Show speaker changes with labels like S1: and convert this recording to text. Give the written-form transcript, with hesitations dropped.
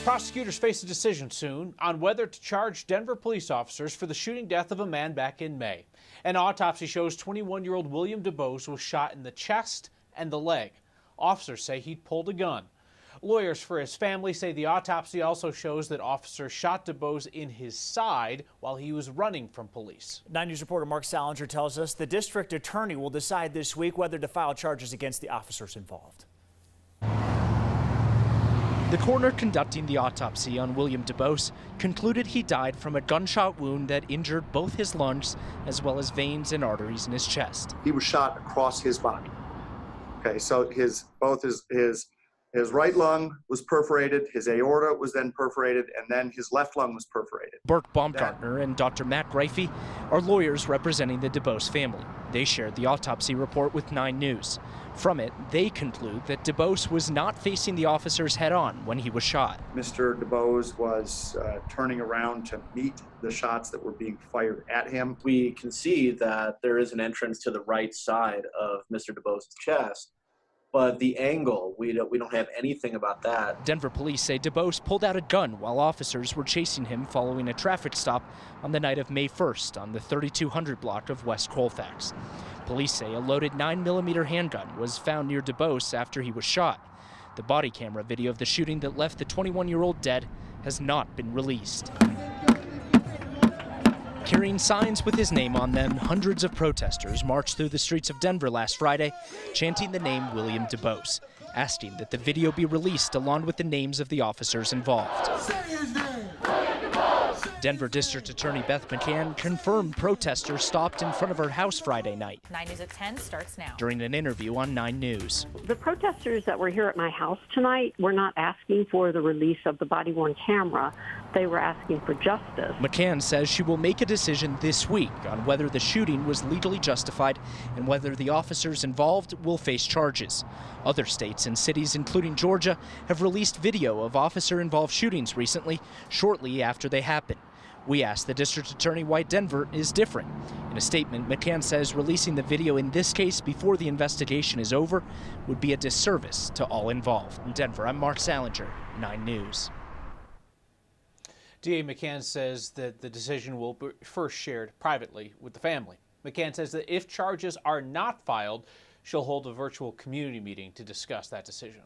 S1: Prosecutors face a decision soon on whether to charge Denver police officers for the shooting death of a man back in May. An autopsy shows 21-year-old William Debose was shot in the chest and the leg. Officers say he'd pulled a gun. Lawyers for his family say the autopsy also shows that officers shot Debose in his side while he was running from police.
S2: 9 News reporter Mark Salinger tells us the district attorney will decide this week whether to file charges against the officers involved.
S3: The coroner conducting the autopsy on William Debose concluded he died from a gunshot wound that injured both his lungs as well as veins and arteries in his chest.
S4: He was shot across his body. Okay, so both his right lung was perforated, his aorta was then perforated, and then his left lung was perforated.
S3: Burke Baumgartner and Dr. Matt Greifey are lawyers representing the Debose family. They shared the autopsy report with 9 News. From it, they conclude that Debose was not facing the officers head-on when he was shot.
S4: Mr. Debose was turning around to meet the shots that were being fired at him.
S5: We can see that there is an entrance to the right side of Mr. Debose's chest, but the angle, we don't have anything about that.
S3: Denver police say Debose pulled out a gun while officers were chasing him following a traffic stop on the night of May 1st on the 3200 block of West Colfax. Police say a loaded 9mm handgun was found near Debose after he was shot. The body camera video of the shooting that left the 21-year-old dead has not been released. Carrying signs with his name on them, hundreds of protesters marched through the streets of Denver last Friday, chanting the name William Debose, asking that the video be released along with the names of the officers involved. Denver District Attorney Beth McCann confirmed protesters stopped in front of her house Friday night.
S6: 9 News at 10 starts now.
S3: During an interview on 9 News.
S7: The protesters that were here at my house tonight were not asking for the release of the body-worn camera. They were asking for justice.
S3: McCann says she will make a decision this week on whether the shooting was legally justified and whether the officers involved will face charges. Other states and cities, including Georgia, have released video of officer-involved shootings recently, shortly after they happened. We asked the district attorney why Denver is different. In a statement, McCann says releasing the video in this case before the investigation is over would be a disservice to all involved. In Denver, I'm Mark Salinger, 9 News.
S1: DA McCann says that the decision will be first shared privately with the family. McCann says that if charges are not filed, she'll hold a virtual community meeting to discuss that decision.